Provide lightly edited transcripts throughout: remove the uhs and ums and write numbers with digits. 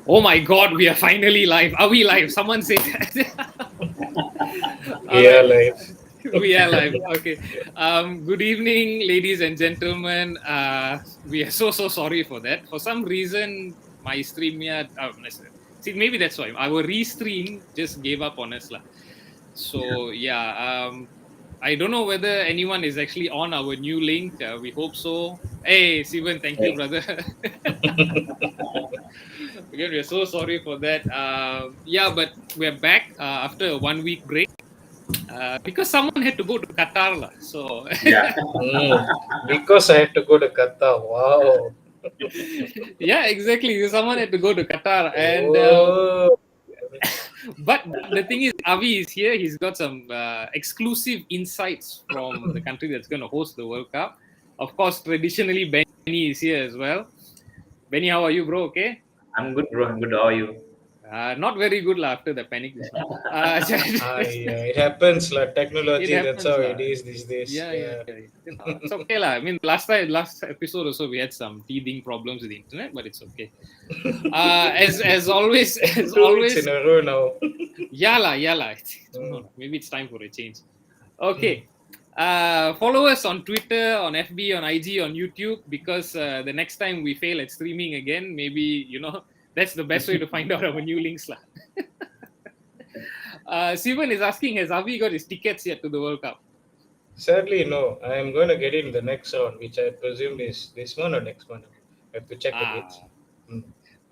Oh my God, we are finally live. Are we live? Someone say All Yeah, right, like we are live. Okay. Good evening, ladies and gentlemen. We are so sorry for that. For some reason, my stream here. See, maybe that's why our restream just gave up on us, lah. So yeah. I don't know whether anyone is actually on our new link. We hope so. Hey, Sivan, thank you, Hey, brother. Again, we're so sorry for that. Yeah, but we're back after a 1 week break because someone had to go to Qatar. Lah. So, yeah. because I had to go to Qatar. Wow. yeah, exactly. Someone had to go to Qatar. And Oh. but the thing is, Avi is here. He's got some exclusive insights from the country that's going to host the World Cup. Of course, traditionally, Benny is here as well. Benny, how are you, bro? Okay. I'm good, bro. I'm good. How are you? Not very good lah after the panic just now. Yeah, it happens, like It technology. That's happens how lah. it is these days. Yeah. Yeah. It's okay lah. I mean, last episode also we had some teething problems with the internet, but it's okay. As always, as 2 weeks always, in a row now. yeah lah. Mm. Maybe it's time for a change. Okay. Follow us on Twitter, on FB, on IG, on YouTube, because the next time we fail at streaming again, maybe that's the best way to find out our new links lah. Sivan is asking, has Avi got his tickets yet to the World Cup? Sadly, no. I am going to get it in the next round, which I presume is this one or next one. I have to check the dates. Mm.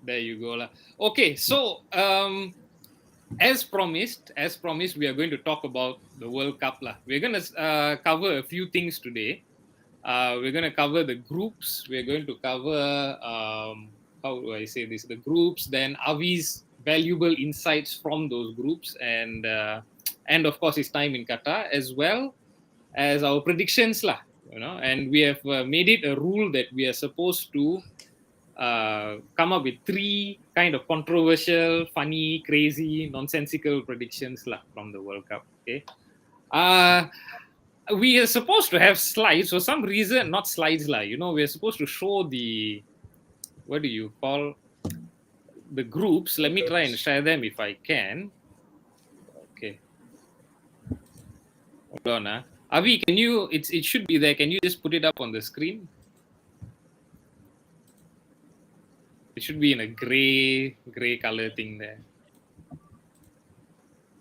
There you go lah. Okay, so as promised, we are going to talk about the World Cup lah. We're going to cover a few things today. We're going to cover the groups. We're going to cover how do I say this? The groups, then Avi's valuable insights from those groups, and of course his time in Qatar, as well as our predictions lah. And we have made it a rule that we are supposed to come up with 3 kind of controversial, funny, crazy, nonsensical predictions lah from the World Cup. Okay. We are supposed to have slides for some reason, not slides lah. We're supposed to show the, what do you call, the groups. Let me try and share them if I can. Okay. Hold on. Avi, can you? It should be there. Can you just put it up on the screen? It should be in a gray color thing there.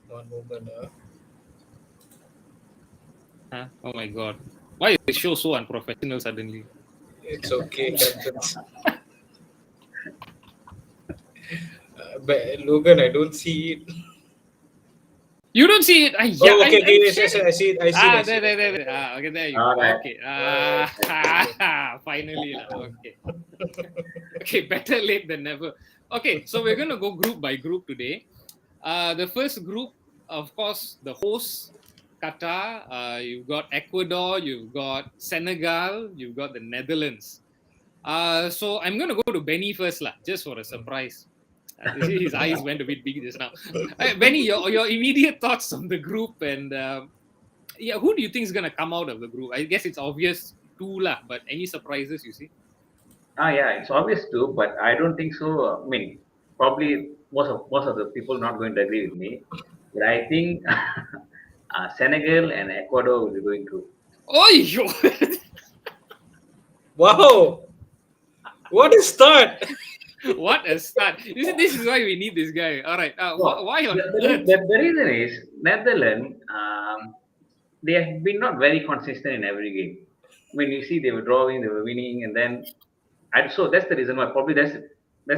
One moment. Huh? Oh my God! Why is the show so unprofessional suddenly? It's okay. It happens. But Logan, I don't see it. You don't see it? Yeah, okay, yes, I see it. I see it. There. Okay, there you All go. right. Okay. Finally. Okay. Okay, better late than never. Okay, so we're going to go group by group today. The first group, of course, the hosts, Qatar. You've got Ecuador, you've got Senegal, you've got the Netherlands. So I'm going to go to Benny first, just for a surprise. His eyes went a bit big just now. Benny, your immediate thoughts on the group, and who do you think is going to come out of the group? I guess it's obvious too, but any surprises you see? Yeah, it's obvious too, but I don't think so. I mean, probably most of the people not going to agree with me, but I think Senegal and Ecuador will be going through. Oh, yo. Wow, what is that? What a start! This is why we need this guy. All right, why on earth? The reason is Netherlands. They have been not very consistent in every game. I mean, you see, they were drawing, they were winning, and then, and so that's the reason why. Probably that's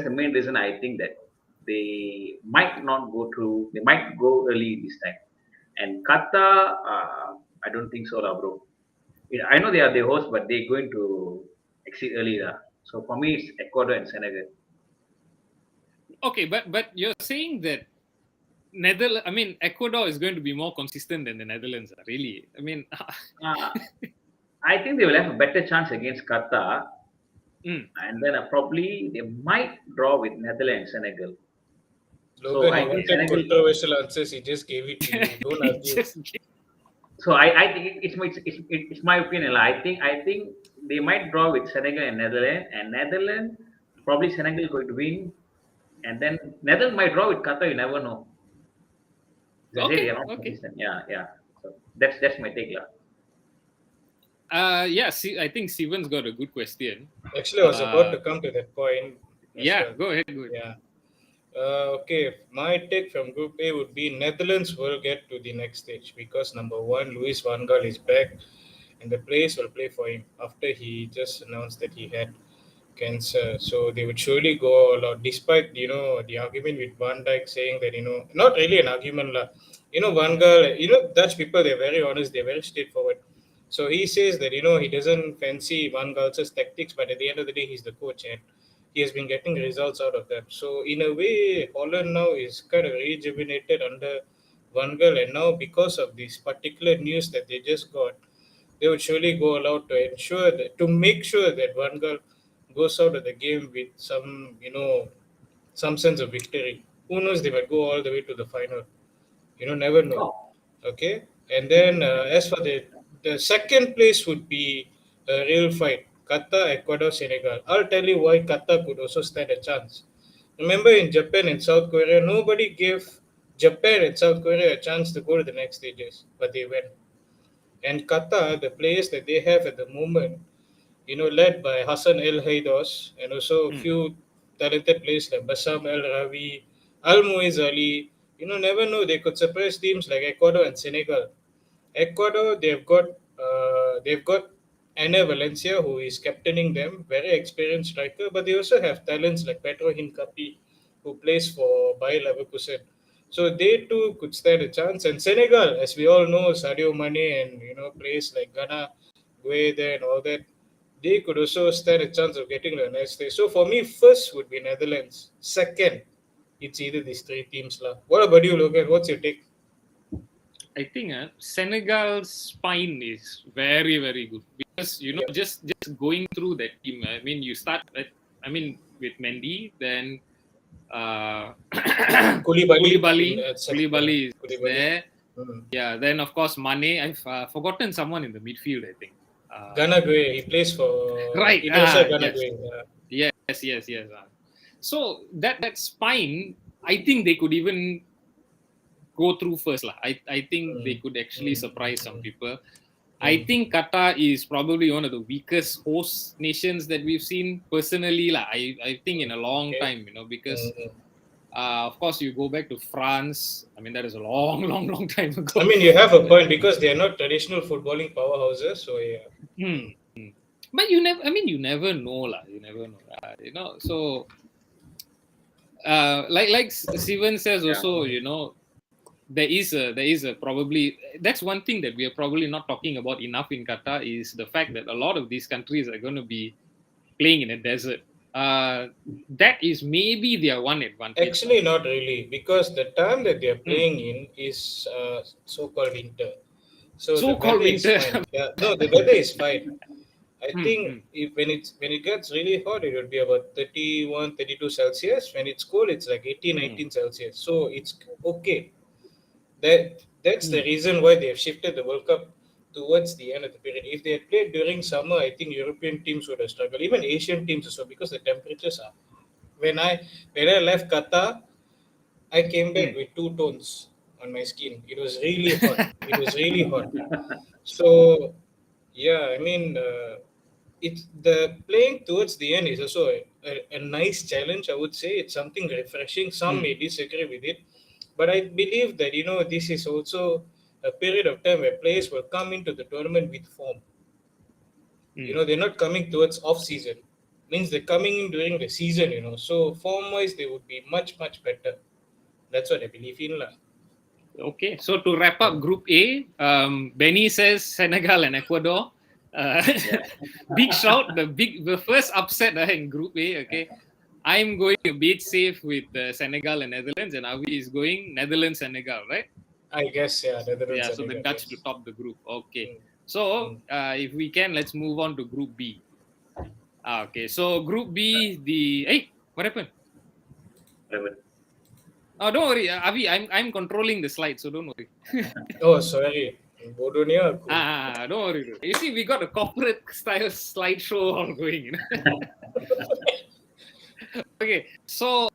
the main reason I think that they might not go through. They might go early this time. And Qatar, I don't think so, lah, bro. I know they are the host, but they're going to exit early, lah. So for me, it's Ecuador and Senegal. Okay, but you're saying that Ecuador is going to be more consistent than the Netherlands, really? I mean, I think they will have a better chance against Qatar, and then probably they might draw with Netherlands, Senegal. Logan, I you think wanted Senegal. controversial answers. He just gave it to you. Don't argue. So I think it's my opinion. I think they might draw with Senegal and Netherlands, probably Senegal is going to win, And then Netherlands might draw with Qatar. You never know. They say they Okay, are not okay. consistent. Yeah, yeah. So that's my take, lah. Yeah, see, I think Sivan's got a good question. Actually, I was about to Uh, come to that point as yeah, well. go ahead, go ahead. Yeah. Okay, my take from Group A would be Netherlands will get to the next stage because number one, Luis Van Gaal is back, and the players will play for him after he just announced that he had cancer. So they would surely go all out, despite the argument with Van Dijk saying that not really an argument lah. Van Gaal, Dutch people, they're very honest, they're very straightforward. So he says that he doesn't fancy Van Gaal's tactics, but at the end of the day, he's the coach and he has been getting results out of them. So in a way, Holland now is kind of rejuvenated under Van Gaal, and now because of this particular news that they just got, they would surely go all out to ensure that to make sure that Van Gaal goes out of the game with some sense of victory. Who knows? They might go all the way to the final. Never know. Oh, Okay, and then as for the second place would be a real fight: Qatar, Ecuador, Senegal. I'll tell you why Qatar could also stand a chance. Remember, in Japan and South Korea, nobody gave Japan and South Korea a chance to go to the next stages, but they went. And Qatar, the players that they have at the moment, led by Hassan El Haidos and also a Hmm. few talented players like Bassam El Ravi, Al Muiz Ali. Never know, they could surprise teams like Ecuador and Senegal. Ecuador, they've got Ene Valencia, who is captaining them, very experienced striker, but they also have talents like Pedro Hincapi, who plays for Bayer Leverkusen. So they too could stand a chance. And Senegal, as we all know, Sadio Mane and players like Ghana, Guede and all that, they could also stand a chance of getting the next stage. So for me, first would be Netherlands. Second, it's either these three teams lah. What about you, Logan? What's your take? I think Senegal's spine is very, very good because Yeah. just going through that team. I mean, you start with Mendy, then Koulibaly Koulibaly. in yeah, Koulibaly is Koulibaly. there. Hmm. Yeah, then of course Mane. I've forgotten someone in the midfield. I think. Ghana Gueye, he plays for Right. Indonesia. Ghana Yes. Gueye. Yes. So that spine, I think they could even go through first lah. I think they could actually surprise some people. I think Qatar is probably one of the weakest host nations that we've seen personally lah. I think in a long Okay. time, because of course you go back to France. I mean that is a long, long, long time ago. I mean, you have a point because they are not traditional footballing powerhouses. So yeah. But you never know lah. You never know. So like Steven says also, there is a probably, that's one thing that we are probably not talking about enough in Qatar is the fact that a lot of these countries are going to be playing in a desert. That is maybe their one advantage. Actually, not really, because the time that they are playing in is so-called winter. So the So-called weather is winter. fine. Yeah, no, the weather is fine. I think when it gets really hot, it will be about 31, 32 Celsius. When it's cold, it's like 18, 19 Celsius. So it's okay. That's the reason why they have shifted the World Cup towards the end of the period. If they had played during summer, I think European teams would have struggled, even Asian teams also, because the temperatures are. When I left Qatar, I came back with two tones on my skin. It was really hot. It was really hot. So yeah, I mean, it's the playing towards the end is also a nice challenge. I would say it's something refreshing. Some may disagree with it, but I believe that this is also a period of time where players will come into the tournament with form. They're not coming towards off season. Means they're coming in during the season. So form wise, they would be much better. That's what I believe in, lah. Okay, so to wrap up Group A, Benny says Senegal and Ecuador. Big shout, the first upset in Group A. Okay, I'm going a bit safe with Senegal and Netherlands, and Avi is going Netherlands Senegal, right? I guess Netherlands. Yeah, so the Dutch to top the group. Okay, so if we can, let's move on to Group B. Okay, so Group B, what happened? Oh, don't worry, Avi. I'm controlling the slide, so don't worry. Oh, sorry. Bodohnya aku. Don't worry. You see, we got a corporate style slideshow all going. Okay, so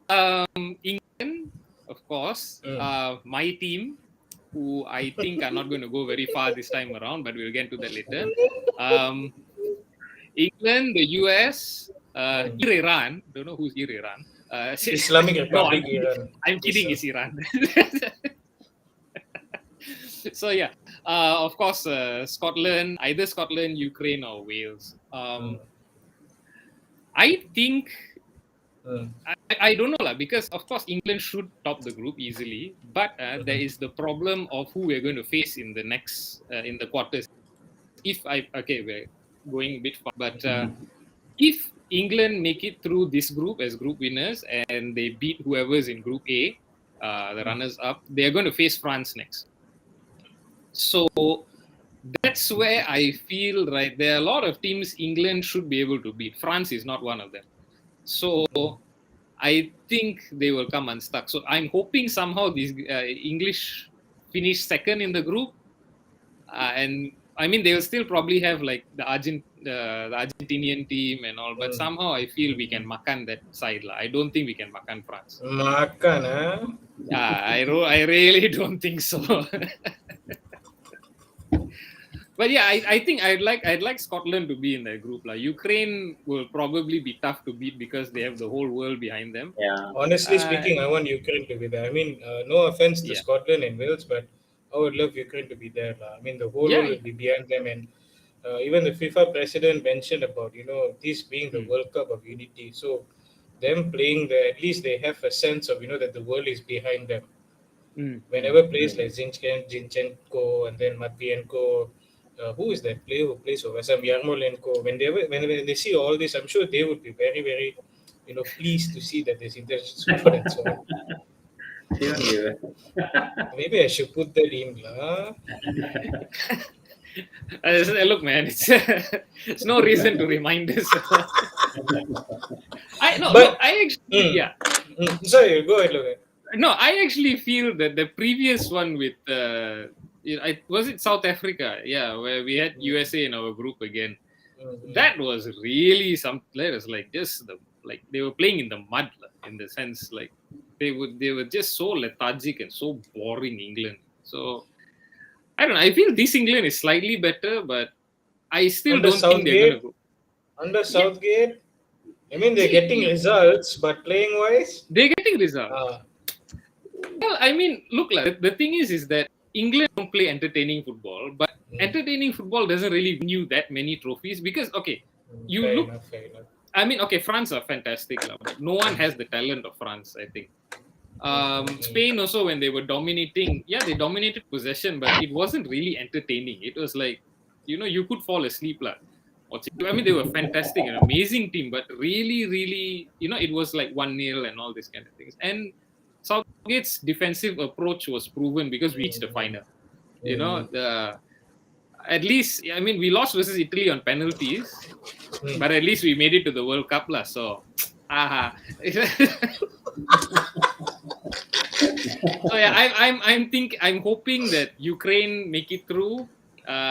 England, of course, my team, who I think are not going to go very far this time around, but we'll get to that later. England, the US, Iran. Don't know who's Iran. Islamic No, Republic Iran. I'm kidding. It's Iran. So yeah, of course, Scotland, either Scotland, Ukraine, or Wales. I think I don't know lah, because of course England should top the group easily, but there is the problem of who we're going to face in the next in the quarters. We're going a bit far, but if England make it through this group as group winners and they beat whoever's in Group A, the runners up, they're going to face France next. So that's where I feel, right, there are a lot of teams England should be able to beat. France is not one of them. So I think they will come unstuck. So I'm hoping somehow these English finish second in the group. And I mean, they will still probably have like the Argentinian team and all. But somehow I feel we can makan that side. I don't think we can makan France. Makan, huh? Yeah, I really don't think so. But yeah, I think I'd like Scotland to be in that group. Ukraine will probably be tough to beat because they have the whole world behind them. Yeah. Honestly speaking, I want Ukraine to be there. I mean, no offense to Scotland and Wales, but I would love Ukraine to be there. I mean, the whole world will be behind them, and even the FIFA president mentioned about this being the World Cup of unity. So them playing there, at least they have a sense of that the world is behind them. Whenever players like Zinchenko and then Matvienko. Who is that player who plays for West Ham? Yarmolenko. When they see all this, I'm sure they would be very, very, pleased to see that there's international support and so on. Maybe I should put that in, Look, man, it's no reason to remind us. Sorry, go ahead, Logan. No, I actually feel that the previous one with was it South Africa? Yeah, where we had USA in our group again. That was really something. It was like just they were playing in the mud, in the sense like they were just so lethargic and so boring, England. So I don't know. I feel this England is slightly better, but I still don't think they're going to go. Under Southgate, I mean, they're getting results, but playing wise, they're getting results. Well, I mean, look, the thing is that England don't play entertaining football, but entertaining football doesn't really win you that many trophies because, fair enough. I mean, France are fantastic, but no one has the talent of France, I think. Spain also, when they were dominating, they dominated possession, but it wasn't really entertaining. It was like, you could fall asleep. I mean, they were fantastic, an amazing team, but really, really, it was like 1-0 and all these kind of things. And Southgate's defensive approach was proven because we reached the final. At least, I mean, we lost versus Italy on penalties, but at least we made it to the World Cup. So, So yeah, I'm hoping that Ukraine make it through.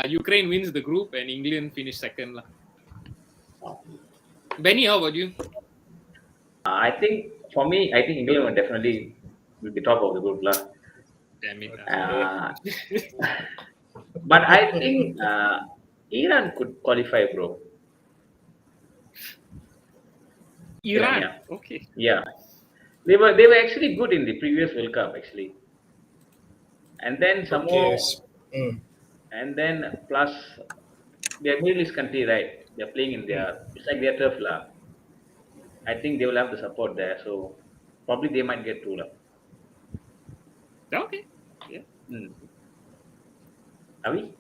Ukraine wins the group and England finish second. Benny, how about you? I think for me, England will definitely be top of the group. Damn it. But I think Iran could qualify, bro. Iran? Yeah. Okay. Yeah. They were actually good in the previous World Cup, actually. And then some more. And then plus, they're Middle East country, right? They're playing in it's like their turf. I think they will have the support there. So probably they might get through. Okay. Yeah. Are we?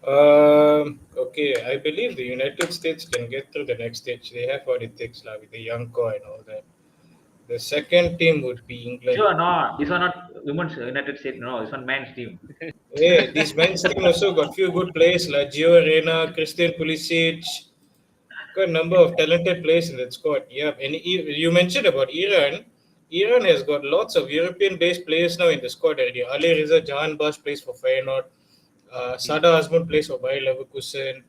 Okay, I believe the United States can get through the next stage. They have what it takes with the young core and all that. The second team would be England. Sure, no. This one not women's United States. No, this one men's team. Yeah, this men's team also got few good players like Gio Reyna, Christian Pulisic. Got a number of talented players in that squad. Yeah, and you mentioned about Iran. Iran has got lots of European-based players now in the squad already. Ali Reza Jahanbakhsh plays for Feyenoord. Sada Azmoun plays for Bayer Leverkusen.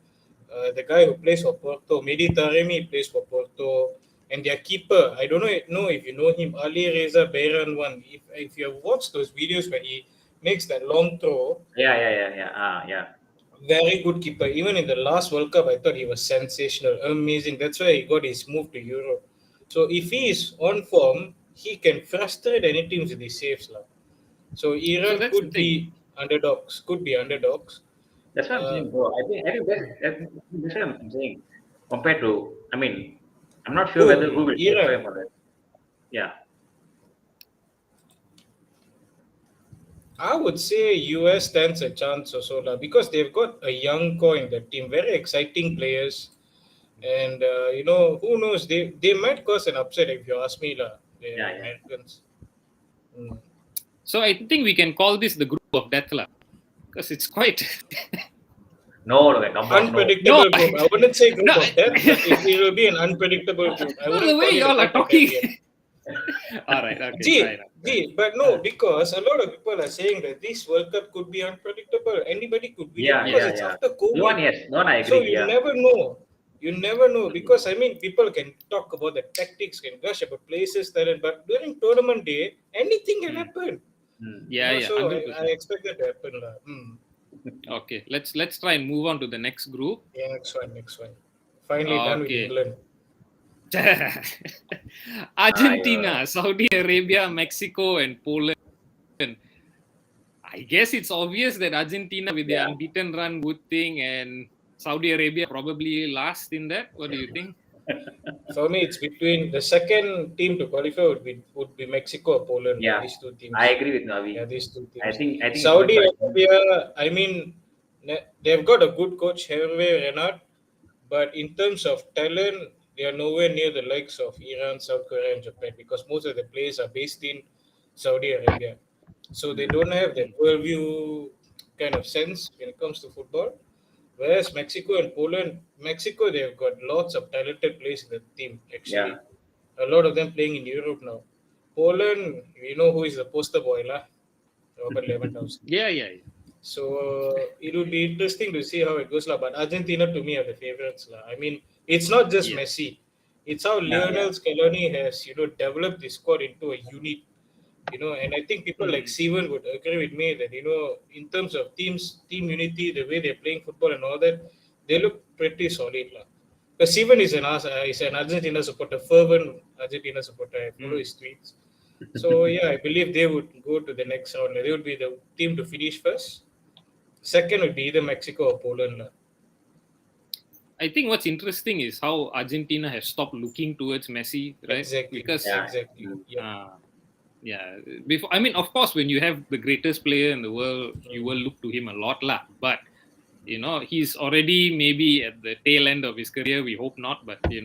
The guy who plays for Porto, Mehdi Taremi, plays for Porto. and their keeper, I don't know if you know him, Ali Reza Bayran one. If you have watched those videos where he makes that long throw, Yeah. very good keeper. Even in the last World Cup, I thought he was sensational, amazing. That's why he got his move to Europe. So if he is on form, he can frustrate any teams with his saves. Lah. So So Iran that's the could thing. be underdogs. Could be underdogs. That's what I'm saying, bro. I think that's what I'm saying. Compared to, I mean, I'm not sure whether who will qualify Iran. for that. Yeah. I would say US stands a chance also lah, because they've got a young core in the team, very exciting players, and who knows, they might cause an upset if you ask me lah, the Yeah. Americans. Mm. So I think we can call this the group of death, lah, because it's quite No, come on, no. Unpredictable No, group. I wouldn't say group no. of death, but it will be an unpredictable group. I No, wouldn't the way call it a y'all are group of talking. death yet. All right, okay, fine. But no, because a lot of people are saying that this World Cup could be unpredictable. Anybody could win it because it's after The COVID. one, yes. No one, I So agree. you Yeah. never know. You never know because I mean, people can talk about the tactics, can gush about places, talent, but during tournament day, anything can happen. Yeah, So 100%. I expect that to happen. Lah. Okay, let's try and move on to the next group. Yeah, next one. Finally done with Okay. England. Argentina, Saudi Arabia, Mexico, and Poland. I guess it's obvious that Argentina, with their unbeaten run, would think, and Saudi Arabia probably last in that. What do you think? For me, it's between the second team to qualify would be Mexico or Poland. Yeah. These two teams. I agree with Navi. Yeah, these two teams. I think Saudi Arabia, I mean, they've got a good coach, Hervé Renard, but in terms of talent, they are nowhere near the likes of Iran, South Korea, and Japan because most of the players are based in Saudi Arabia. So they don't have that worldview kind of sense when it comes to football. Whereas Mexico and Poland, Mexico, they've got lots of talented players in the team, actually. Yeah. A lot of them playing in Europe now. Poland, we know who is the poster boy, lah. Robert Lewandowski. Yeah. So it would be interesting to see how it goes, lah. But Argentina, to me, are the favorites, lah. I mean, it's not just Messi. It's how Lionel Scaloni has, developed this squad into a unit. And I think people like Steven would agree with me that, in terms of team unity, the way they're playing football and all that, they look pretty solid. Because Steven is an Argentina supporter, fervent Argentina supporter. I follow his tweets. So, yeah, I believe they would go to the next round. They would be the team to finish first. Second would be either Mexico or Poland. I think what's interesting is how Argentina has stopped looking towards Messi, right? Exactly. Because exactly. Before, I mean, of course, when you have the greatest player in the world, you will look to him a lot, lah. But he's already maybe at the tail end of his career. We hope not, but it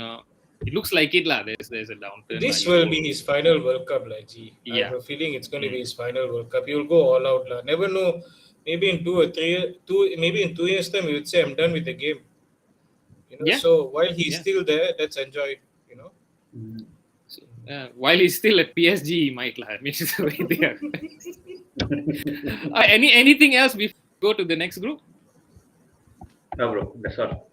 looks like it, lah. There's a downturn. This will be his final World Cup, lah. G. I have a feeling it's going to be his final World Cup. He'll go all out, lah. Never know. Maybe in 2 years' time, he would say, "I'm done with the game." So while he's still there, let's enjoy it. While he's still at PSG, he might, lah. I mean, it's right there. Anything else before we go to the next group? No, bro. That's all.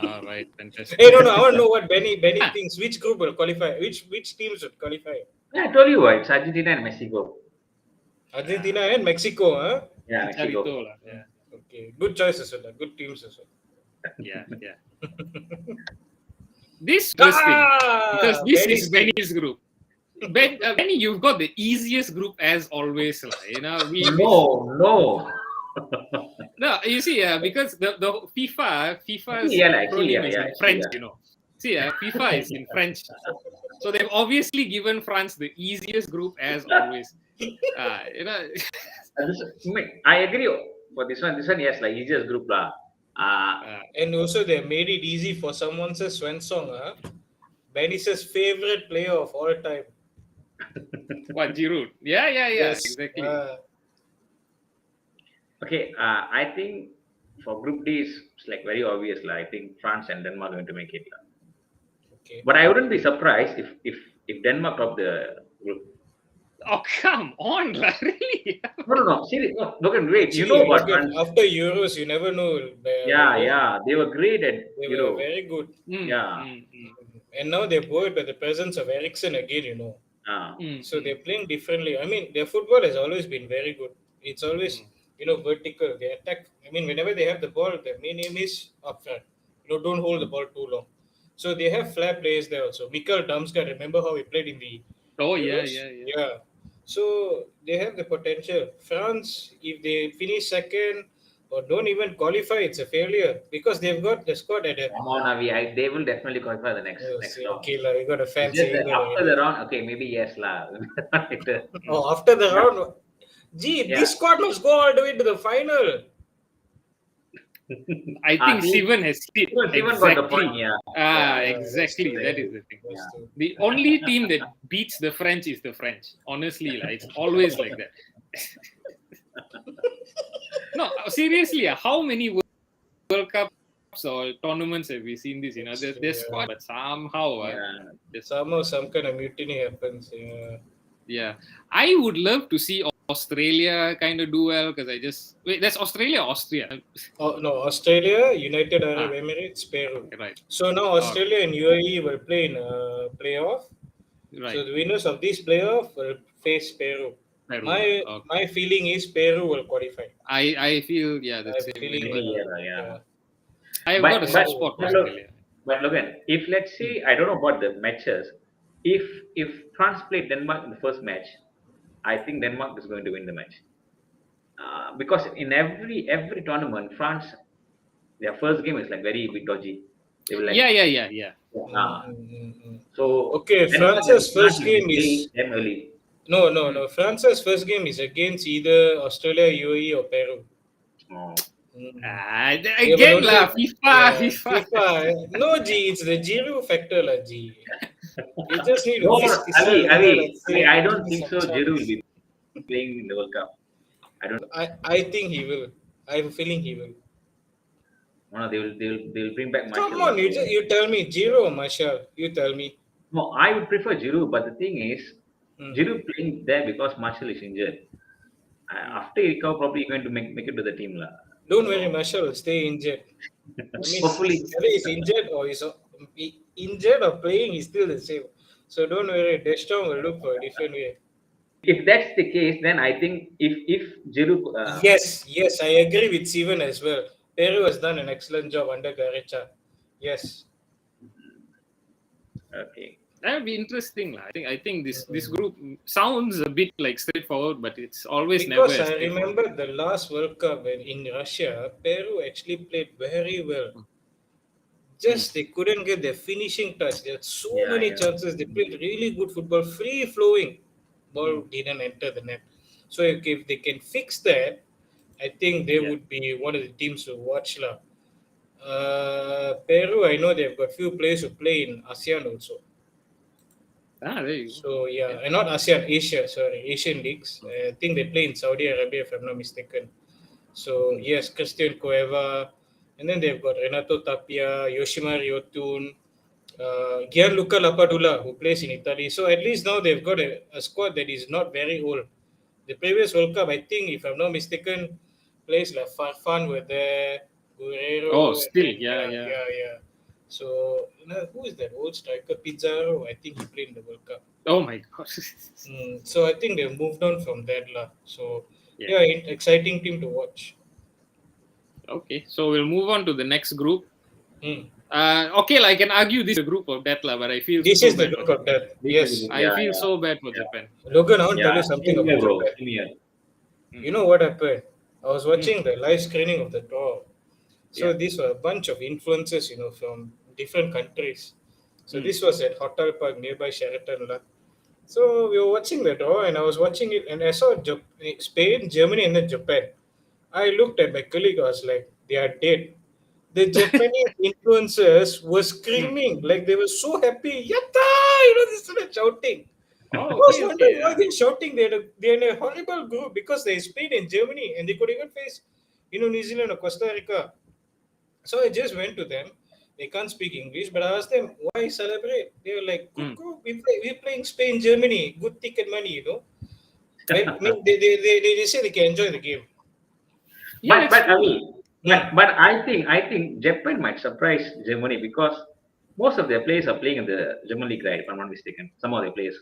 All right, fantastic. Hey, no. I want to know what Benny thinks. Which group will qualify? Which teams would qualify? Yeah, I told you, it's Argentina and Mexico. Argentina and Mexico, huh? Yeah, Mexico. Yeah. Okay, good choices, good teams as well. Yeah. This interesting because this is Benny's group. Benny, you've got the easiest group as always, No. No, you see, because the FIFA's acronym is in French, See, FIFA is in French, so they've obviously given France the easiest group as always. I agree for this one. This one, yes, easiest group, lah. And also they made it easy for someone says Svensson, Benny's favorite player of all time. What, Giroud? Yeah, Yes. exactly. Okay, I think for Group D, it's very obvious. I think France and Denmark are going to make it. Okay. But I wouldn't be surprised if Denmark top the group. Oh, come on, really? No. Seriously, no, look and wait. See, what? After Euros, you never know. They were great at They were very good. and now they're buoyed by the presence of Ericsson again. Ah, So they're playing differently. I mean, their football has always been very good. It's always, vertical. They attack. I mean, whenever they have the ball, the main aim is up front. Don't hold the ball too long. So they have flair players there also. Mikael Damsgaard, remember how he played in the Oh yeah, Euros? yeah, yeah. Yeah. So they have the potential. France, if they finish second or don't even qualify, it's a failure because they've got the squad at a. come on, Avi. They will definitely qualify the next See, round. okay, la, we got a It's fancy just that ego after already. the round, okay, maybe yes lah. Later. Oh, after the round, gee, Yeah. this squad must go all the way to the final. I think See, Sivan has hit Steven got the point. exactly. Yeah. Yeah, Exactly. that's That true. is the thing. That's Yeah. true. The only team that beats the French is the French. Honestly, it's always like that. No, seriously, how many World Cups or tournaments have we seen this? There's Yeah. squad, but somehow, Yeah. Somehow some kind of mutiny happens. yeah. I would love to see Australia kind of do well because that's Australia or Austria? Oh no, Australia, United Arab Emirates, Peru. Right, So now Australia and UAE will play in a playoff. So right. the winners of this playoff will face Peru. Peru, My okay. my feeling is Peru will qualify. I feel the I'm same feeling way. Yeah. I've got a soft spot for Australia. But Logan, if let's say I don't know about the matches, if France played Denmark in the first match, I think Denmark is going to win the match. Because in every tournament, France, their first game is like very bit dodgy. They will like Yeah. so. Okay, Denmark France's will first be game playing is them early. no. France's first game is against either Australia, UAE, or Peru. Oh. Again, FIFA. No, G, it's the Giroud factor, la, G. You just need to No, whisk Ali, Cristiano Ronaldo Ali, and say, I don't "Give me think some so. Giroud will chance." be playing in the World Cup. I think he will. I have a feeling he will. No, they'll bring back Come Marshall. on, you tell me, Giroud or Martial? You tell me. No, I would prefer Giroud, but the thing is, Hmm. Giroud playing there because Marshall is injured. After he recover, probably going to make it to the team, lah. Don't worry, Martial will stay injured. I mean, Hopefully, whether he's injured or injured or playing, he's still the same. So don't worry, Deschamps will look for a different way. if that's the case, then I think if Giroud, Yes, I agree with Steven as well. Peru has done an excellent job under Garecha. Yes. okay, That would be interesting. I think this group sounds a bit like straightforward, but it's always Because never. I remember the last World Cup when in Russia, Peru actually played very well. Just they couldn't get their finishing touch. There had so many chances. They played really good football, free flowing. Ball didn't enter the net. So if they can fix that, I think they would be one of the teams to watch. Peru, I know they've got few players who play in ASEAN also. There you go. So and not ASEAN, Asia, sorry, Asian leagues. I think they play in Saudi Arabia if I'm not mistaken. So yes, Christian Cueva, and then they've got Renato Tapia, Yoshimar Yotun, Gianluca Lapadula, who plays in Italy. So at least now they've got a squad that is not very old. The previous World Cup, I think, if I'm not mistaken, players like Farfan were there, Guerrero. Oh, still, and then, yeah. So who is that old striker? Pizarro, I think he played in the World Cup. Oh my God. So I think they've moved on from that. So exciting team to watch. Okay, so we'll move on to the next group. Hmm. Okay, I can argue this is a group of death, but I feel This so is the bad group for of death. Yes. I feel so bad for Japan. Logan, I want to tell you something same here, about bro. Japan. Same here. You know what happened? I was watching the live screening of the draw. So these were a bunch of influencers, from different countries. So this was at Hotel Park nearby Sheraton. So we were watching the draw and I was watching it and I saw Spain, Germany and then Japan. I looked at my colleague, I was like, they are dead. The Japanese influencers were screaming, like they were so happy. Yatta! They started shouting. I was wondering why they're shouting. They're in a horrible group because they Spain and Germany and they could even face, New Zealand or Costa Rica. So I just went to them. They can't speak English, but I asked them why celebrate. They were like, "Good, we're playing Spain, Germany, good ticket money, I mean, they say they can enjoy the game. But I think Japan might surprise Germany because Most of their players are playing in the German league, right? If I'm not mistaken. Some of their players.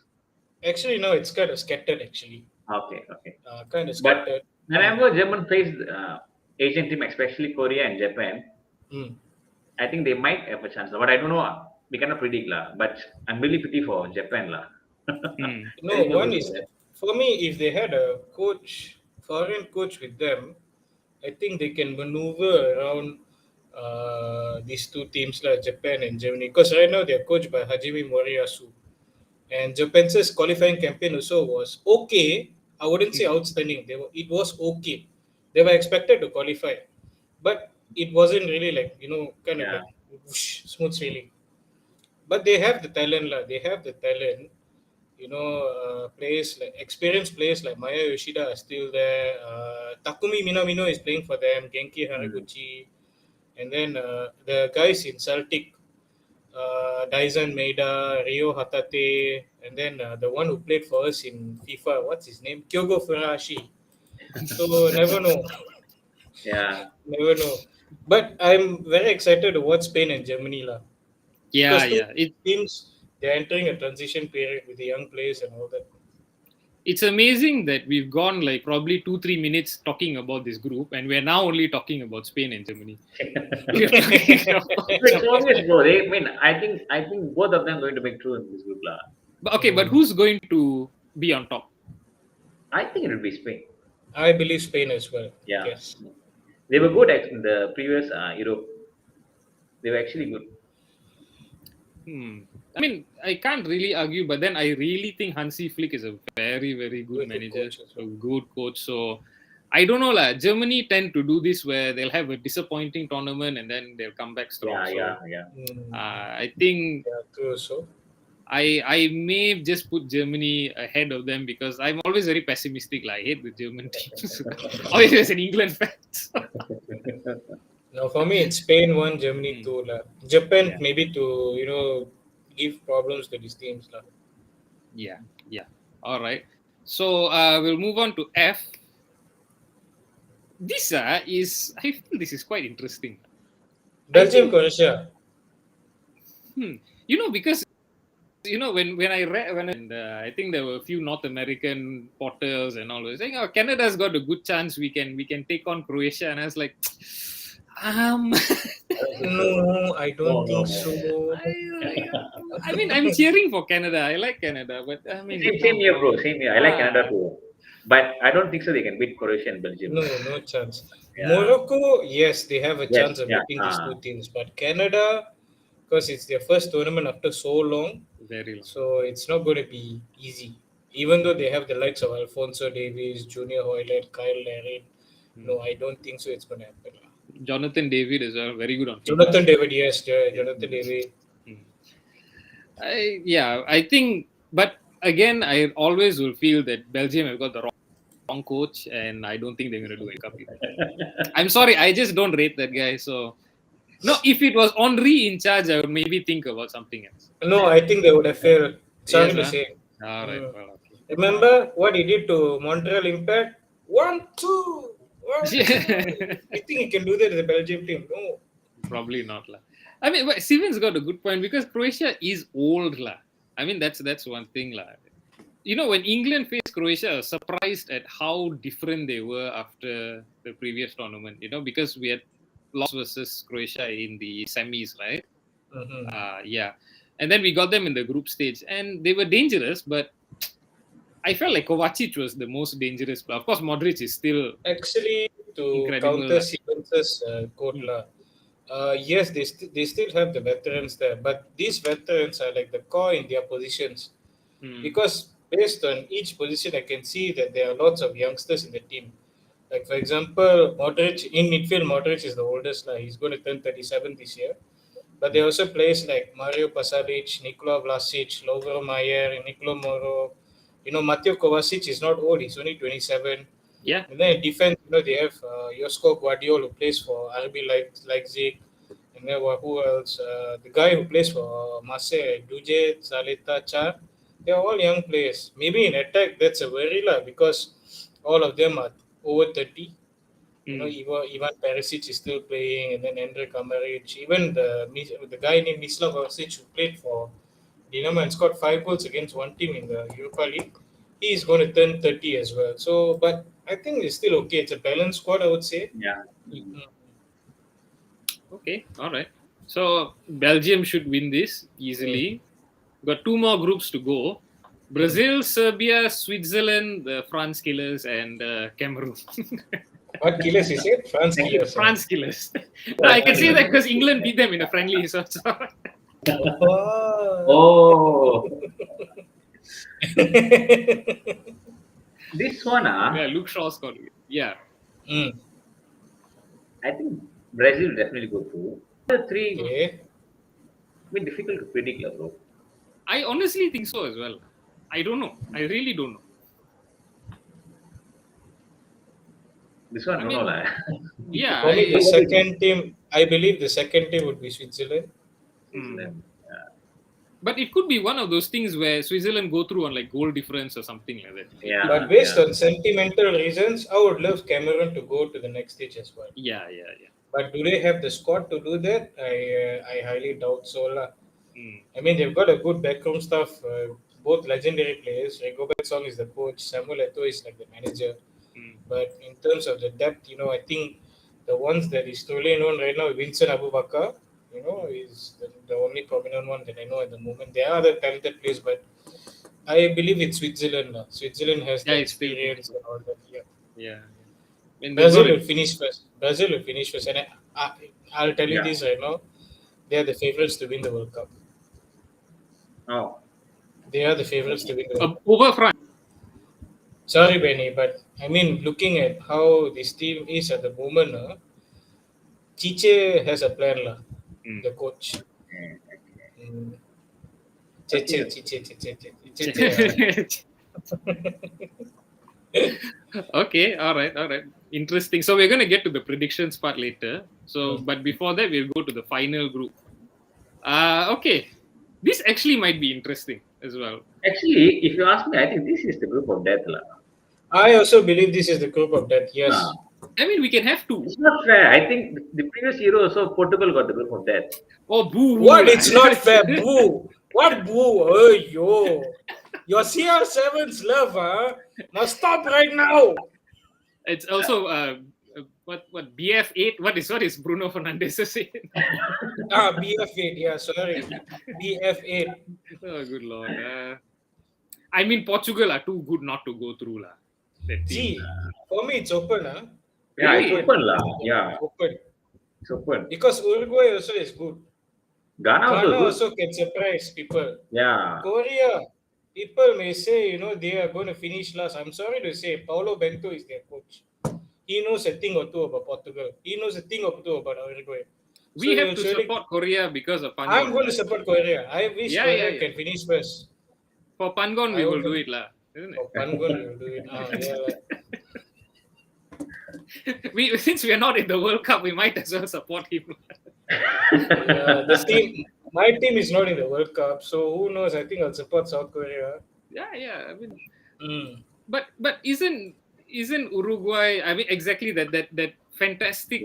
Actually, no, it's kind of scattered. Actually, Okay, okay. kind of But scattered. whenever German plays Asian team, especially Korea and Japan, Mm. I think they might have a chance. But I don't know. We cannot predict lah. But I'm really pity for Japan lah. Hmm. No, Terrible one for is them. for me. If they had a coach, foreign coach with them, I think they can maneuver around these two teams like Japan and Germany. Because right now they're coached by Hajime Moriyasu, and Japan's qualifying campaign also was okay. I wouldn't say outstanding. It was okay. They were expected to qualify, but it wasn't really like kind of Yeah, like whoosh, smooth sailing. But they have the talent, lah. They have the talent. Players like experienced players like Maya Yoshida are still there. Takumi Minamino is playing for them. Genki mm, Haraguchi, and then the guys in Celtic, Daisen Maeda, Ryo Hatate, and then the one who played for us in FIFA. What's his name? Kyogo Furuhashi. So never know, yeah, never know. But I'm very excited to watch Spain and Germany, lah, Yeah, because two yeah. teams they're entering a transition period with the young players and all that. It's amazing that we've gone like probably 2-3 minutes talking about this group, and we're now only talking about Spain and Germany. We're talking it's about obvious, bro. I mean, I think both of them going to make through in this group, lah. but Mm. who's going to be on top? I think it will be Spain. I believe Spain as well. Yeah, Yes. they were good in the previous Europe. They were actually good. Hmm. I mean, I can't really argue, but then I really think Hansi Flick is a very, very good Good manager, coach as a well. good coach. So I don't know, lah. Germany tend to do this where they'll have a disappointing tournament and then they'll come back strong. Yeah, yeah, So yeah. Mm. I think Yeah, true. So I may just put Germany ahead of them because I'm always very pessimistic. Like, I hate the German teams. Always as an England fan. So, now for me, it's Spain one, Germany hmm, two, lah. Japan yeah, maybe to give problems to these teams, lah. yeah, yeah. All right. So we'll move on to F. This I feel this is quite interesting. I Belgium, think, Croatia. because when I read and I think there were a few North American portals and all those saying, oh, Canada's got a good chance. We can take on Croatia, and I was like, um, No, I don't No, no, think no. so. I mean, I'm cheering for Canada. I like Canada, but I mean, Same here, bro. Same here. I like Canada ah, too, but I don't think so. They can beat Croatia and Belgium. No, no chance. Yeah. Morocco, yes, they have a Yes. chance of Yeah. beating these two teams, but Canada, because it's their first tournament after so long, very long. so it's not going to be easy. Even though they have the likes of Alfonso Davies, Junior Hoyland, Kyle Larin, no, I don't think so. It's going to happen. Jonathan David is very good on FIFA. Jonathan David, yes, Jonathan David. I think, but again, I always will feel that Belgium have got the wrong coach, and I don't think they're going to do a cup. I'm sorry, I just don't rate that guy. So, no, if it was Henri in charge, I would maybe think about something else. No, I think they would have failed. Sorry Yes, to huh? say. All right. Well, okay. Remember what he did to Montreal Impact? 1-2. 1-2. You think he can do that to the Belgium team? No. Probably not, lah. I mean, but Steven's got a good point because Croatia is old, lah. I mean, that's one thing, lah. When England faced Croatia, I was surprised at how different they were after the previous tournament. Because we had lost versus Croatia in the semis, right? Mhm. Yeah, and then we got them in the group stage, and they were dangerous, but I felt like Kovacic was the most dangerous player. Of course, Modric is still Actually, to incredible. counter Stevens' quote, yes, they still have the veterans there, but these veterans are like the core in their positions. Because based on each position, I can see that there are lots of youngsters in the team. Like, for example, Modric, in midfield, Modric is the oldest. He's going to turn 37 this year. But there are also players like Mario Pasalic, Nikola Vlasic, Lovro Mayer, Nicolo Moro. Mateo Kovacic is not old. He's only 27. Yeah. And then in defense, they have Josko Guardiola who plays for RB Leipzig. And then who else? The guy who plays for Marseille, Duje, Zaleta, Char. They're all young players. Maybe in attack, that's a worry because all of them are over 30. Ivan Perisic is still playing, and then Hendrik Amaric, even the guy named Mislav Orsic who played for Dinamo and scored 5 goals against one team in the Europa League. He is going to turn 30 as well. So, but I think it's still okay. It's a balanced squad, I would say. Yeah. Okay, all right. So Belgium should win this easily. Got 2 more groups to go. Brazil, Serbia, Switzerland, the France killers, and Cameroon. What killers is it? France killers. France killers. No, I can say that because England beat them in a friendly. So. Oh. This one, Yeah, Luke Shaw scored. Yeah. I think Brazil will definitely go through. The three, Okay. difficult to predict, bro. I honestly think so as well. I don't know. I really don't know. This one, no, no. Yeah. For me, the second team, I believe the second team would be Switzerland. But it could be one of those things where Switzerland go through on like goal difference or something like that. Yeah. But based on sentimental reasons, I would love Cameroon to go to the next stage as well. Yeah. But do they have the squad to do that? I highly doubt so. I mean, they've got a good backroom staff, both legendary players. Rigobert Song is the coach, Samuel Eto'o is like the manager. But in terms of the depth, I think the ones that is truly known right now, Vincent Abubakar, is the only prominent one that I know at the moment. There are other talented players, but I believe it's Switzerland. Switzerland has the experience and all that. Yeah. Brazil will finish first. And I'll tell you this right now. They are the favorites to win the World Cup. Oh. They are the favorites to win the World Cup. Over France. Sorry, Benny, but I mean, looking at how this team is at the moment, Chiche has a plan, the coach. Okay, all right. Interesting. So we're going to get to the predictions part later. So, but before that, we'll go to the final group. Okay, this actually might be interesting as well. Actually, if you ask me, I think this is the group of death. I also believe this is the group of death. Yes. I mean, we can have two. It's not fair. I think the previous Euro also Portugal got the group of death. Oh, boo! What? It's not fair. Boo! What boo? Oh, yo! Your CR7's love, huh? Now stop right now. It's also what BF8? What is Bruno Fernandes saying? BF8. Yeah, sorry, BF8. Oh, good lord! I mean, Portugal are too good not to go through, lah. See, for me it's open, huh? Yeah, it's open, lah. Yeah, open. It's open. Because Uruguay also is good. Ghana also can surprise people. Yeah. Korea, people may say, they are going to finish last. I'm sorry to say, Paulo Bento is their coach. He knows a thing or two about Portugal. He knows a thing or two about Uruguay. We have to support Korea because of Pangon. I'm going to support Korea. I wish Korea can finish first. For Pangon, we will do it, lah. Isn't it? For Pangon, we will do it. Since we are not in the World Cup, we might as well support him. My team is not in the World Cup, so who knows? I think I'll support South Korea. Yeah. I mean, but isn't Uruguay? I mean, exactly that fantastic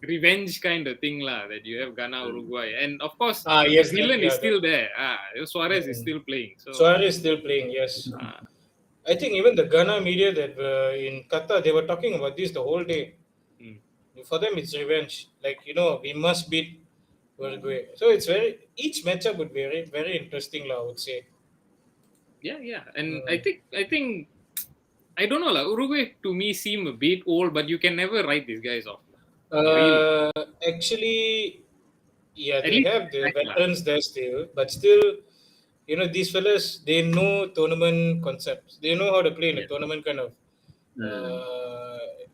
revenge kind of thing, lah. That you have Ghana, Uruguay, and of course, Zealand is still there. Suarez is still playing. So Suarez is still playing. Yes. I think even the Ghana media that were in Qatar, they were talking about this the whole day. For them, it's revenge. Like, we must beat Uruguay. So it's each matchup would be very, very interesting, I would say. Yeah. And I think, I don't know, Uruguay to me seem a bit old, but you can never write these guys off. Really? Actually, yeah, they have the veterans there still, but still, these fellas, they know tournament concepts. They know how to play in a tournament kind of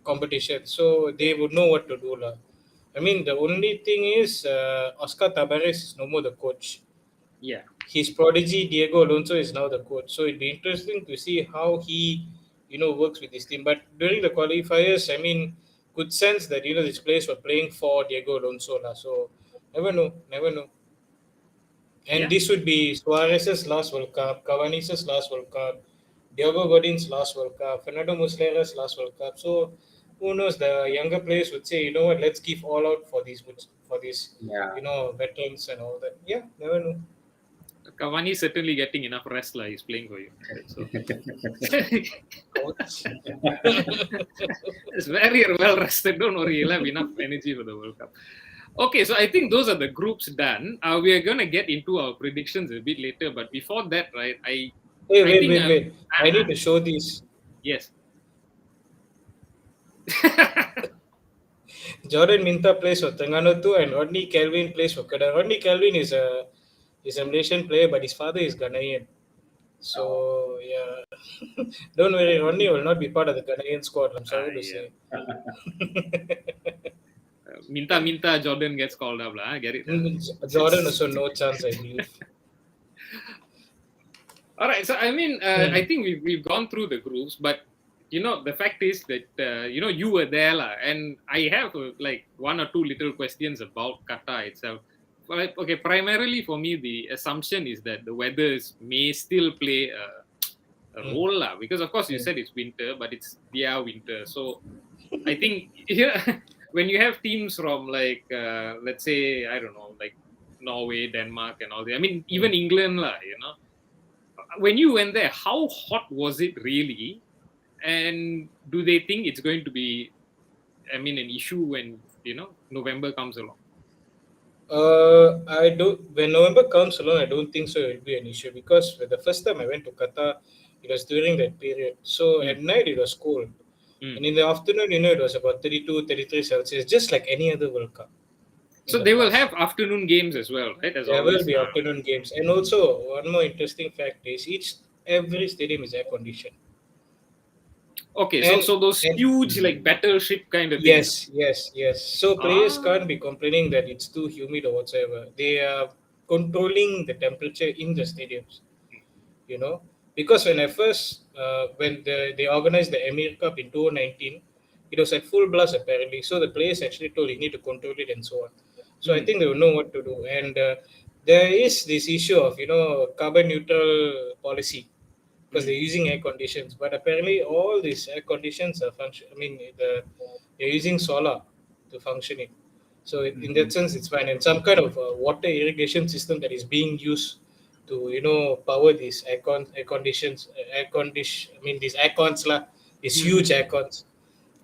competition. So they would know what to do. I mean, the only thing is Oscar Tabares is no more the coach. Yeah. His prodigy, Diego Alonso, is now the coach. So it'd be interesting to see how he, works with this team. But during the qualifiers, I mean, good sense that, these players were playing for Diego Alonso. So never know. And this would be Suarez's last World Cup, Cavani's last World Cup, Diogo Godin's last World Cup, Fernando Muslera's last World Cup. So who knows? The younger players would say, you know what, let's give all out for these, Yeah. veterans and all that. Yeah, never know. Cavani is certainly getting enough rest. He's playing for you. Right? So Coach. it's very well rested. Don't worry, he'll have enough energy for the World Cup. Okay, so I think those are the groups done. We are going to get into our predictions a bit later, but before that, right? Hey, I think wait. I need to show these. yes. Jordan Minta plays for Terengganu and Rodney Kelvin plays for Kedah. Rodney Kelvin is a Malaysian player, but his father is Ghanaian. So yeah, don't worry, Rodney will not be part of the Ghanaian squad. I'm sorry to Yeah. say. Minta Jordan gets called up, lah. Get it? Jordan also no chance, I believe. All right. So I mean, I think we've gone through the groups, but the fact is that you were there, lah, and I have like one or two little questions about Qatar itself. But, okay, primarily for me, the assumption is that the weather may still play a role, lah, because of course you said it's winter, but it's their winter. So I think when you have teams from like let's say, I don't know, like Norway, Denmark, and all that. I mean, even England, lah, when you went there, how hot was it really? And do they think it's going to be, I mean, an issue when, November comes along? I don't. When November comes along, I don't think so. It will be an issue because the first time I went to Qatar, it was during that period. So at night it was cold, and in the afternoon, it was about 32, 33 Celsius, just like any other World Cup. So they will have afternoon games as well, right? There will be afternoon games, and also one more interesting fact is every stadium is air conditioned. Okay, so those huge like battleship kind of things. Yes. So players can't be complaining that it's too humid or whatsoever. They are controlling the temperature in the stadiums. Because when they organized the Emir Cup in 2019, it was at full blast apparently. So the players actually told you need to control it and so on. So I think they will know what to do. And there is this issue of carbon neutral policy because they're using air conditions. But apparently, all these air conditions are they're using solar to function it. So in that sense, it's fine. And some kind of water irrigation system that is being used to power these these air cons lah, these huge air cons.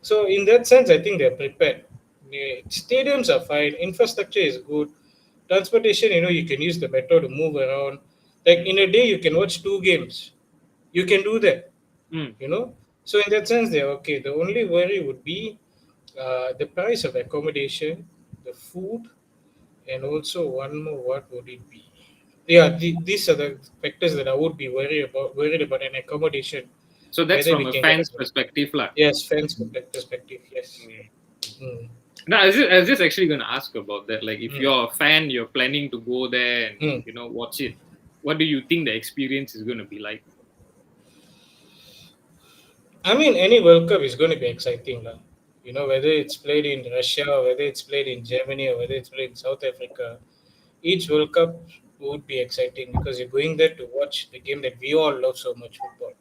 So in that sense, I think they're prepared. The stadiums are fine. Infrastructure is good. Transportation, you can use the metro to move around. Like in a day, you can watch 2 games. You can do that. So in that sense, they're okay. The only worry would be the price of accommodation, the food, and also one more. What would it be? Yeah, these are the factors that I would be worried about an accommodation. So that's from a fan's perspective, lah. Yes, fans' perspective. Yes. No, I was just actually going to ask about that. Like, if you're a fan, you're planning to go there and watch it. What do you think the experience is going to be like? I mean, any World Cup is going to be exciting, lah. Whether it's played in Russia, or whether it's played in Germany, or whether it's played in South Africa, each World Cup would be exciting because you're going there to watch the game that we all love so much, football.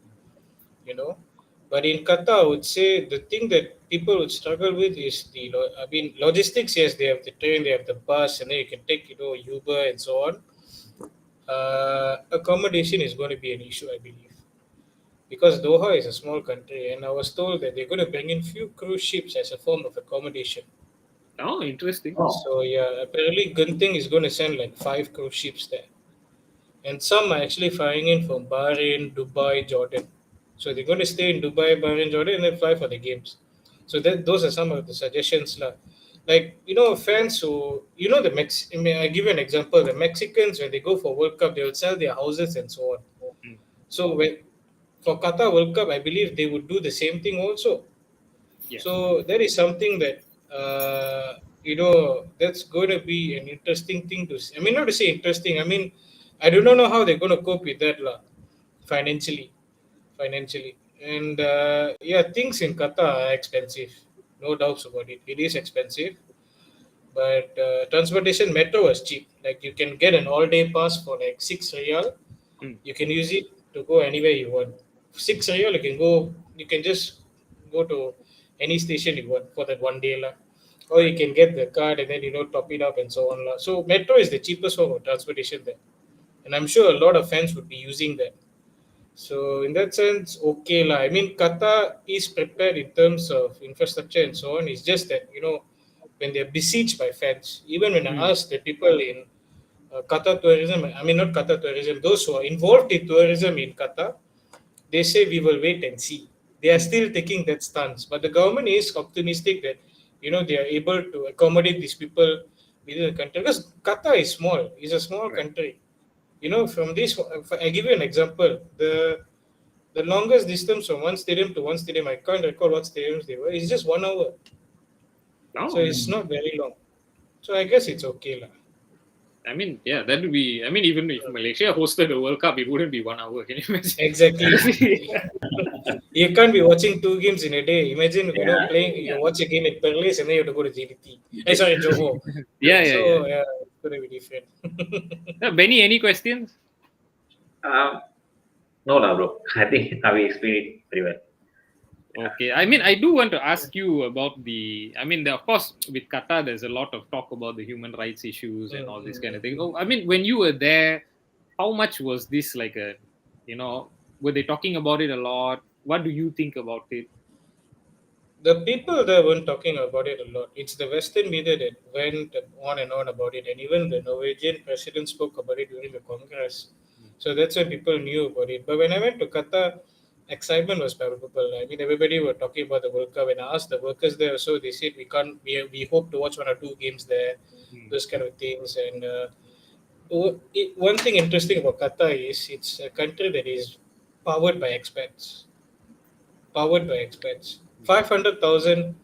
But in Qatar, I would say the thing that people would struggle with is logistics. Yes, they have the train, they have the bus, and then you can take Uber and so on. Accommodation is going to be an issue, I believe, because Doha is a small country, and I was told that they're going to bring in few cruise ships as a form of accommodation. Oh, interesting. So yeah, apparently Genting is going to send like 5 cruise ships there, and some are actually flying in from Bahrain, Dubai, Jordan. So they're going to stay in Dubai, Bahrain, Jordan, and then fly for the games. So those are some of the suggestions, lah. Like fans who I give you an example. The Mexicans, when they go for World Cup, they will sell their houses and so on. So for Qatar World Cup, I believe they would do the same thing also. Yeah. So that is something that that's going to be an interesting thing to see. I mean, not to say interesting. I mean, I do not know how they're going to cope with that, lah, financially. And things in Qatar are expensive, no doubts about it. It is expensive, but transportation, metro is cheap. Like you can get an all-day pass for like 6 riyal. You can use it to go anywhere you want. 6 riyal, you can just go to any station you want for that one day lah. Or you can get the card and then top it up and so on lah. So metro is the cheapest form of transportation there, and I'm sure a lot of fans would be using that. So in that sense, okay lah. I mean, Qatar is prepared in terms of infrastructure and so on. It's just that when they're besieged by fans, even when I ask the people in Qatar tourism, I mean not Qatar tourism, those who are involved in tourism in Qatar, they say we will wait and see. They are still taking that stance, but the government is optimistic that they are able to accommodate these people within the country because Qatar is small. It's a small country. From this, if I give you an example, the longest distance from one stadium to one stadium, I can't recall what stadiums they were. It's just 1 hour, so it's not very long. So I guess it's okay lah. I mean, yeah, that would be. I mean, even if Malaysia hosted a World Cup, it wouldn't be 1 hour. Can you imagine? Exactly. You can't be watching 2 games in a day. Imagine playing. You watch a game at Perlis and then you have to go to GDT. Sorry, Johor. So yeah, it's gonna be different. Benny, any questions? No, bro. I think we explained it pretty well. Okay. I mean, I do want to ask you about of course, with Qatar, there's a lot of talk about the human rights issues and all this kind of thing. Oh, I mean, when you were there, how much was this like were they talking about it a lot? What do you think about it? The people there weren't talking about it a lot. It's the Western media that went on and on about it. And even the Norwegian president spoke about it during the Congress. So that's when people knew about it. But when I went to Qatar, excitement was palpable. I mean, everybody were talking about the World Cup. When I asked the workers there, so they said we hope to watch 1 or 2 games there, those kind of things. And one thing interesting about Qatar is it's a country that is powered by expats. 500,000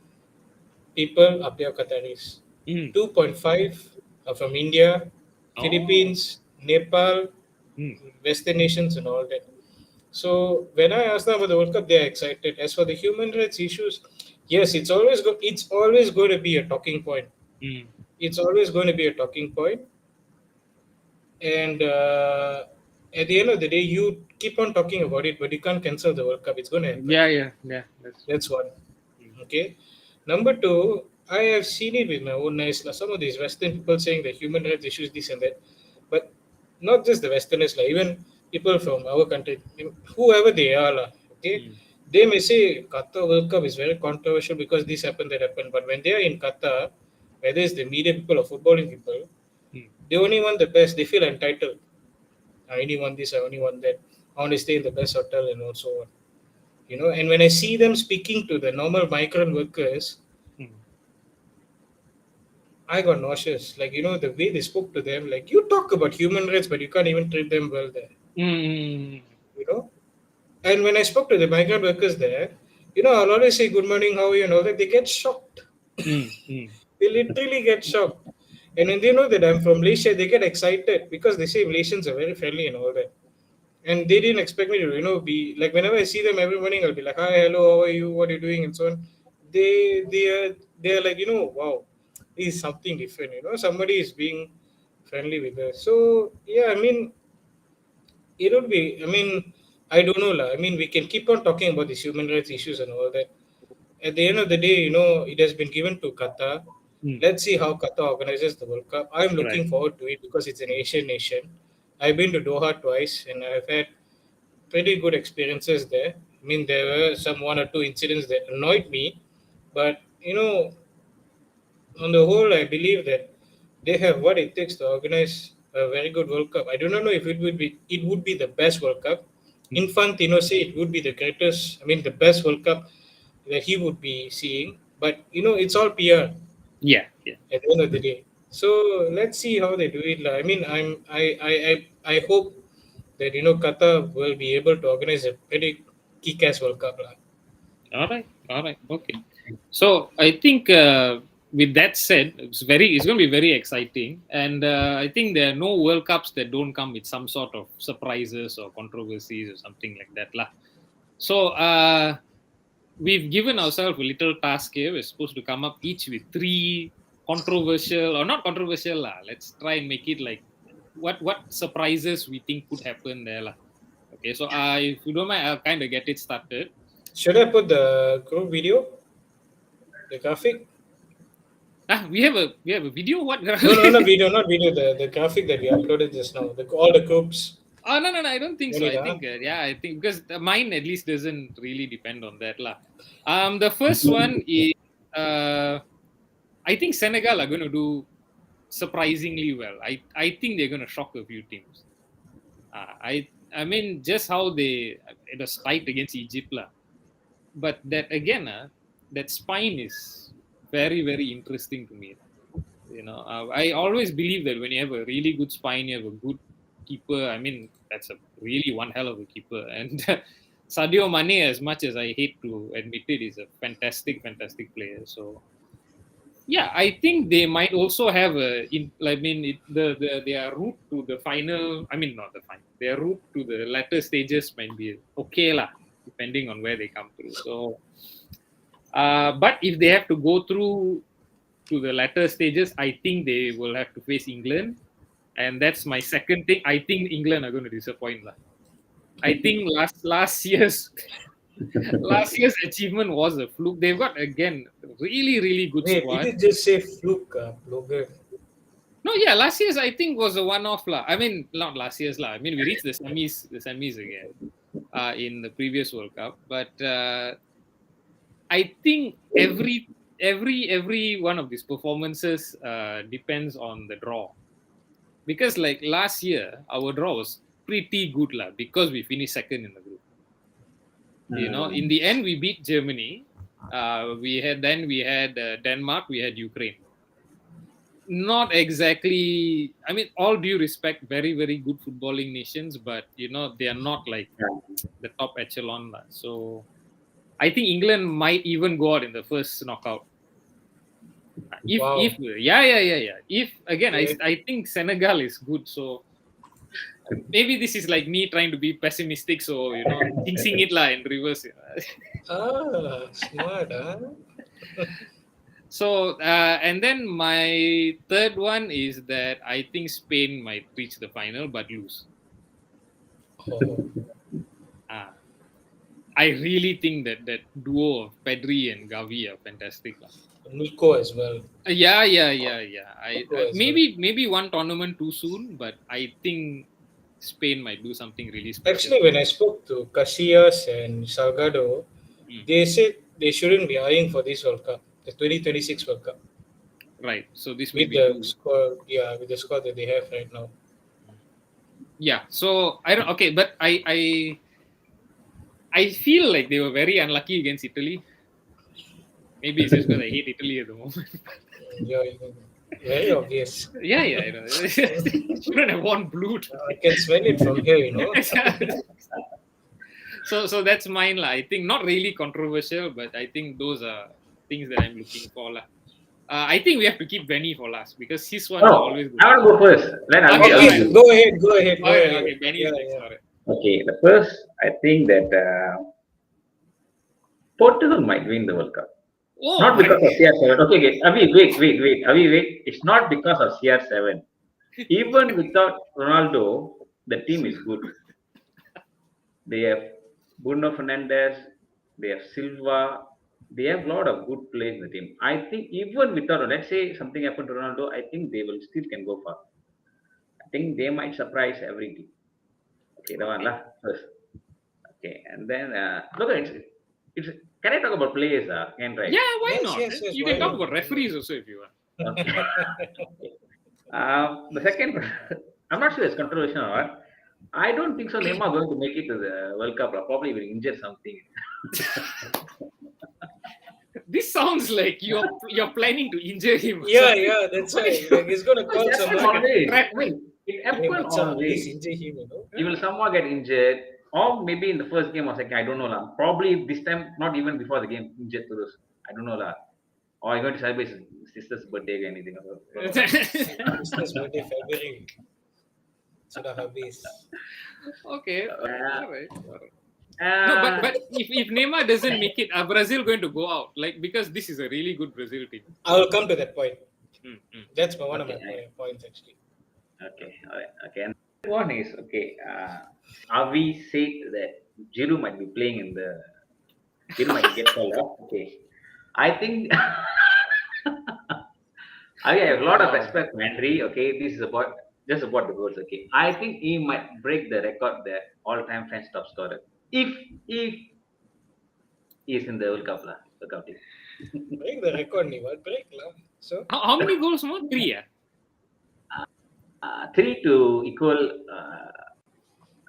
people up there are Qataris. 2.5 are from India, Philippines, Nepal, Western nations, and all that. So when I asked them about the World Cup, they are excited. As for the human rights issues, yes, it's always going to be a talking point. It's always going to be a talking point. And at the end of the day, you keep on talking about it, but you can't cancel the World Cup. It's going to happen. Yeah. That's one. Okay. Number two, I have seen it with my own eyes. Some of these Western people saying the human rights issues, this and that, but not just the Westerners, even people from our country, whoever they are, okay, they may say Qatar World Cup is very controversial because this happened, that happened. But when they are in Qatar, whether it's the media people or footballing people, they only want the best. They feel entitled. I only want this, I only want that. I want to stay in the best hotel and also on. And when I see them speaking to the normal migrant workers, I got nauseous. The way they spoke to them, you talk about human rights, but you can't even treat them well there. And when I spoke to the migrant workers there, I'll always say good morning, how are you, and all that. They get shocked. They literally get shocked. And when they know that I'm from Malaysia, they get excited because they say Malaysians are very friendly and all that. And they didn't expect me to, be like, whenever I see them every morning, I'll be like, hi, hello, how are you, what are you doing, and so on. They are like, wow, this is something different, somebody is being friendly with us. So yeah, I mean, it would be, I don't know lah. We can keep on talking about these human rights issues and all that. At the end of the day, it has been given to Qatar. Let's see how Qatar organizes the World Cup. I'm looking forward to it because it's an Asian nation. I've been to Doha twice and I've had pretty good experiences there. There were 1 or 2 incidents that annoyed me, but on the whole, I believe that they have what it takes to organize a very good World Cup. I do not know if it would be the best World Cup. Infantino say it would be the greatest, the best World Cup that he would be seeing. But it's all PR. Yeah. At the end of the day, so let's see how they do it. I hope that Qatar will be able to organize a pretty kick-ass World Cup. All right. Okay. So I think with that said, it's going to be very exciting, and I think there are no World Cups that don't come with some sort of surprises or controversies or something like that, lah. So we've given ourselves a little task here. We're supposed to come up each with 3 controversial or not controversial, lah. Let's try and make it like what surprises we think could happen there, lah. Okay, so if you don't mind, I'll kind of get it started. Should I put the group video? The graphic? We have a video. What? No, not video, not video. The graphic that we uploaded just now. All the groups. Oh no, I don't think No so. need, I huh? think I think because mine at least doesn't really depend on that lah. The first one is I think Senegal are going to do surprisingly well. I think they're going to shock a few teams. I mean just how it was tight against Egypt lah. But that again, that spine is very very interesting to me. I always believe that when you have a really good spine, you have a good keeper. I mean, that's a really one hell of a keeper. And Sadio Mane, as much as I hate to admit it, is a fantastic player. So yeah, I think they might also have their route to the final. I mean, not the final. Their route to the latter stages might be okay lah, depending on where they come through. So, but if they have to go through to the latter stages, I think they will have to face England, and that's my second thing. I think England are going to disappoint lah. I think last year's achievement was a fluke. They've got again really good Wait, squad. did you just say fluke, blogger? No, yeah, last year's I think was a one-off lah. I mean, not last year's lah. I mean, we reached the semis again in the previous World Cup, but I think every one of these performances depends on the draw, because like last year our draw was pretty good lah because we finished second in the group. In the end we beat Germany. We had Denmark, we had Ukraine. Not exactly, I mean, all due respect, very very good footballing nations, but they are not like the top echelon lah. So I think England might even go out in the first knockout. If again, I think Senegal is good. So maybe this is like me trying to be pessimistic. So jinxing it lah in reverse. Smart, huh? So and then my third one is that I think Spain might reach the final but lose. I really think that duo of Pedri and Gavi are fantastic. Nico as well. Yeah. Maybe one tournament too soon, but I think Spain might do something really special. Actually, when I spoke to Casillas and Salgado, they said they shouldn't be eyeing for this World Cup, the 2026 World Cup. Right. So this with the score, with the score that they have right now. Yeah. So I don't. Okay, but I feel like they were very unlucky against Italy. Maybe it's just because I hate Italy at the moment. Yeah, very obvious. Yeah. Shouldn't have won blue. I can smell it from here, So that's mine lah. I think not really controversial, but I think those are things that I'm looking for lah. I think we have to keep Benny for last because his ones are always good. I want to go first. Then I'll go ahead. Okay, Benny is next. Sorry. Okay, the first, I think that Portugal might win the World Cup. Oh, not because of CR7. Okay. Avi, wait. It's not because of CR7. Even without Ronaldo, the team is good. They have Bruno Fernandes, they have Silva, they have a lot of good players in the team. I think even without, let's say something happened to Ronaldo, I think they will still can go far. I think they might surprise every team. Okay, the one first. Okay, and then look at it. Can I talk about players? Right? Yeah, why not? Yes, you can talk about referees also if you want. Okay. The second, I'm not sure it's controversial or not. I don't think so. Neymar going to make it to the World Cup. Probably will injure something. This sounds like you're planning to injure him. Yeah, that's right. Like he's going to call someone. It happens always. Injure him, He will somehow get injured, or maybe in the first game or second. I don't know lah. Probably this time, not even before the game, injured to those. I don't know lah. Or I'm going to celebrate his sister's birthday or anything. Sister's birthday February. Sudah habis. Okay. All right. No, but if Neymar doesn't make it, are Brazil going to go out? Like because this is a really good Brazil team. I will come to that point. That's one of my points actually. Okay. All right. Okay. And one is Avi said that Giroud might be playing in the. Giroud might get called up. Okay. I think I have a lot of respect for Henry. Okay, this is about just about the goals. Okay, I think he might break the record, the all-time French top scorer, if he is in the World Cup lah, World Cup team. Break the record, ni what break lah. So How many goals more? 3, yeah? 3 to equal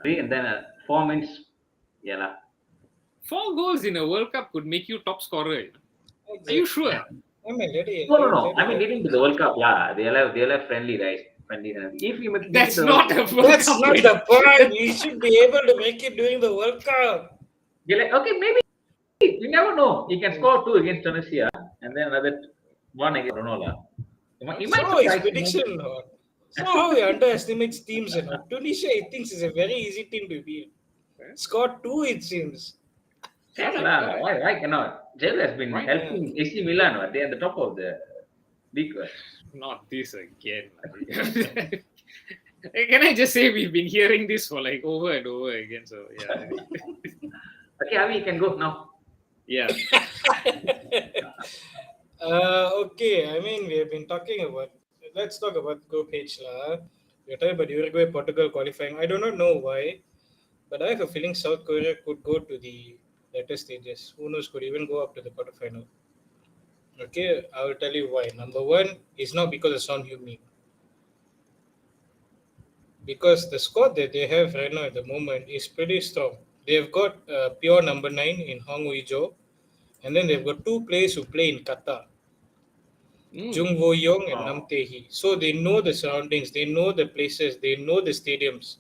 3, and then 4 means yeah lah. 4 goals in a World Cup could make you top scorer. Are you sure? I mean, let it. No. I mean, leading to the World Cup, yeah, they'll have friendly, right? Friendly. If you make That's the not a World That's Cup not win. the point. You should be able to make it during the World Cup. you're like, okay, maybe you never know. He can score 2 against Tunisia, and then another 1 against Ronaldo. He might So it's surprise me. prediction. So how he underestimates teams and all. Tunisia, he thinks is a very easy team to beat. Scored 2, it seems. Yeah, lah. Why cannot? Jel has been Why helping AC Milan. They are at the top of the league. Not this again. Can I just say we've been hearing this for like over and over again? So yeah. Okay, Avi, you can go now. Yeah. Okay, I mean, we have been talking about. Let's talk about Group H. We're talking about Uruguay, Portugal qualifying. I do not know why, but I have a feeling South Korea could go to the later stages. Who knows, could even go up to the quarterfinal. Okay, I will tell you why. Number one is not because of Son Heung-min. Because the squad that they have right now at the moment is pretty strong. They've got pure number 9 in Hong Wei-jo, and then they've got 2 players who play in Qatar, Jung Wo-young and Nam Tae-hee. So they know the surroundings, they know the places, they know the stadiums.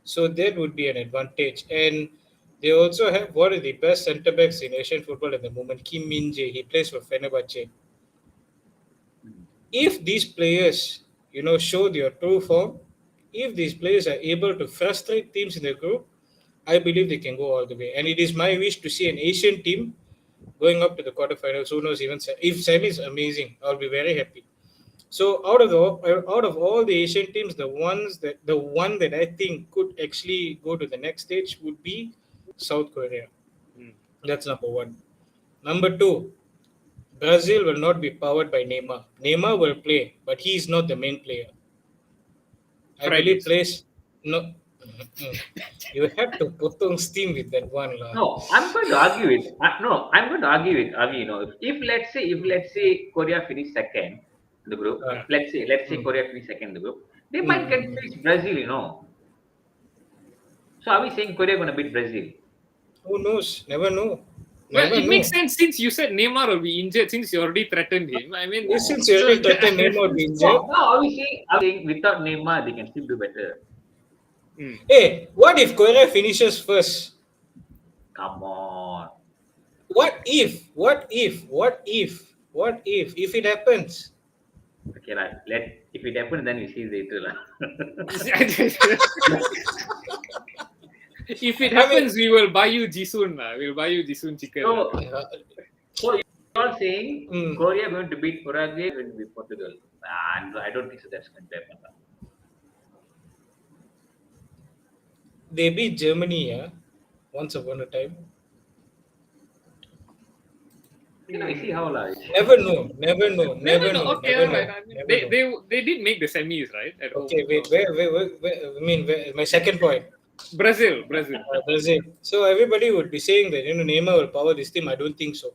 So that would be an advantage. And they also have one of the best centre backs in Asian football at the moment, Kim Min-jae. He plays for Fenerbahce. If these players, show their true form, if these players are able to frustrate teams in the group, I believe they can go all the way. And it is my wish to see an Asian team going up to the quarterfinals. Who knows? Even if semi is amazing, I'll be very happy. So out of all the Asian teams, the one that I think could actually go to the next stage would be South Korea. That's number one. Number two, Brazil will not be powered by Neymar. Neymar will play, but he is not the main player. I believe plays no. You have to put on steam with that one. No, I'm going to argue it. I'm going to argue it, Avi. If let's say Korea finish second in the group, let's say Korea finish second in the group, they might get faced Brazil. So are we saying Korea going to beat Brazil? Who knows? Never know. Well, it makes sense since you said Neymar will be injured, since you already threatened him. I mean, since you already threatened Neymar will be injured. No, are we saying without Neymar they can still do better? Hey, what if Korea finishes first? Come on. What if it happens? Okay, if it happens, then we see later. If it happens, we will buy you Jisun. We'll buy you Jisun chicken. So you're all saying Korea going to beat Uruguay, going to beat Portugal. I don't think so. That's going to happen. They beat Germany, once upon a time. We see how large. Never know. Okay, all right. I mean, they did make the semis, right? Okay, wait. Where, my second point. Brazil. So everybody would be saying that Neymar will power this team. I don't think so.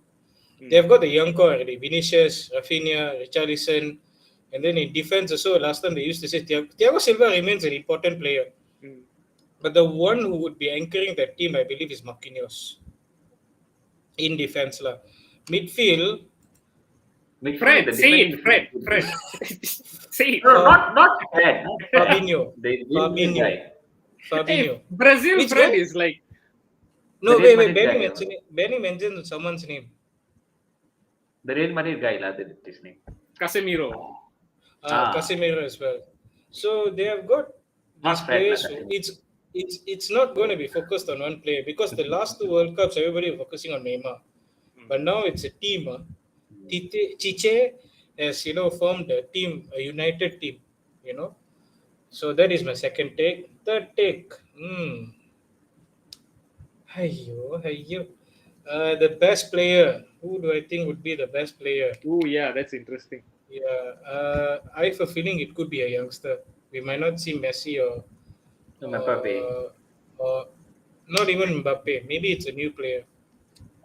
They've got the young core already: Vinicius, Rafinha, Richarlison, and then in defense also. Last time they used to say Thiago Silva remains an important player, but the one who would be anchoring that team, I believe, is Marquinhos. In defense, midfield. Fred, say it, Fred. Say it. No, not Fred. Fabinho. Hey, Brazil Which Fred guy? is like. No, wait. Benny mentioned someone's name. The Real Madrid guy, his name. Casemiro. Casemiro as well. So they have got these players. It's not going to be focused on one player, because the last 2 World Cups everybody was focusing on Neymar, but now it's a team. Chiche has formed a team, a united team. So that is my second take. Third take. Ayyo. The best player. Who do I think would be the best player? Oh, yeah, that's interesting. Yeah, I have a feeling it could be a youngster. We might not see Messi Mbappe. or not even Mbappe. Maybe it's a new player.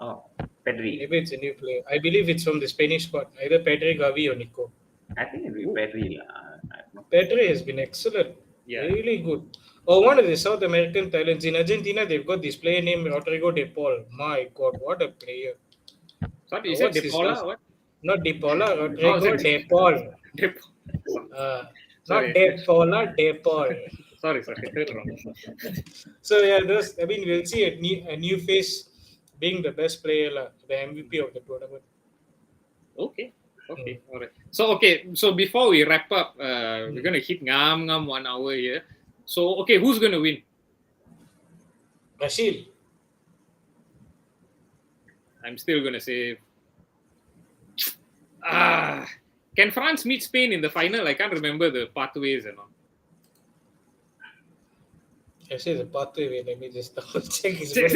Oh, Pedri. Maybe it's a new player. I believe it's from the Spanish squad. Either Pedri, Gavi, or Nico. I think it'll be Oh, Pedri. I don't know. Pedri has been excellent. yeah. Really good. Oh, one of the South American talents in Argentina, they've got this player named Rodrigo De Paul. My God, what a player! Sorry, you said What's De his Paula? last? What? Not De Paula, Oh, Rodrigo De Paul. De Uh, Sorry. not De Paula, De Paul. Sorry, heard wrong. So yeah, those. I mean, we'll see a new face being the best player, the MVP of the tournament. Okay. All right. So before we wrap up, we're gonna hit 1 hour here. So okay, who's gonna win? Brazil. I'm still gonna say, can France meet Spain in the final? I can't remember the pathways and all. Actually, the pathway. Let me just double check his group.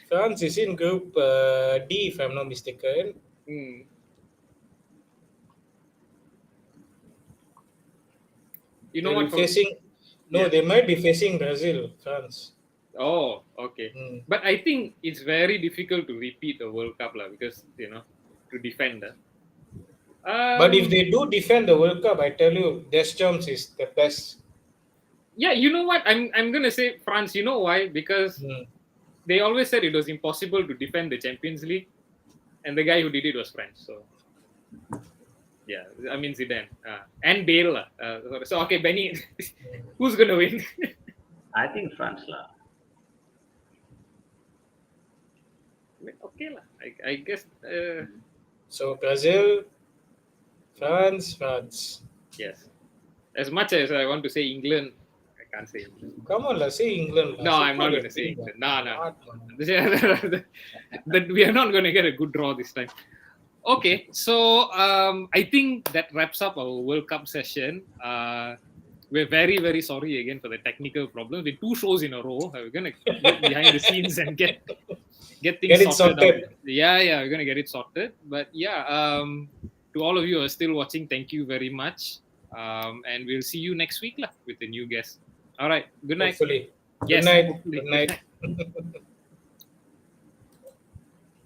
France is in Group D, if I'm not mistaken. You know They'll what? be facing. No, Yeah. they might be facing Brazil, France. Oh, okay. But I think it's very difficult to repeat the World Cup because to defend. But if they do defend the World Cup, I tell you, Deschamps is the best. Yeah, you know what? I'm gonna say France. You know why? Because they always said it was impossible to defend the Champions League, and the guy who did it was French. So yeah, I mean Zidane and Bale. So okay, Benny, who's gonna win? I think France lah. Okay lah. I guess. So Brazil, France. Yes. As much as I want to say England, I can't say England. Come on, let's say England. No, I'm not going to say England. No. That we are not going to get a good draw this time. Okay, so I think that wraps up our World Cup session. We're very, very sorry again for the technical problems. With 2 shows in a row, we're going to get behind the scenes and get things sorted out. Yeah, we're going to get it sorted. But yeah, to all of you who are still watching, thank you very much. And we'll see you next week with a new guest. All right. Good night. Hopefully. Yes, Good night. hopefully. Good night.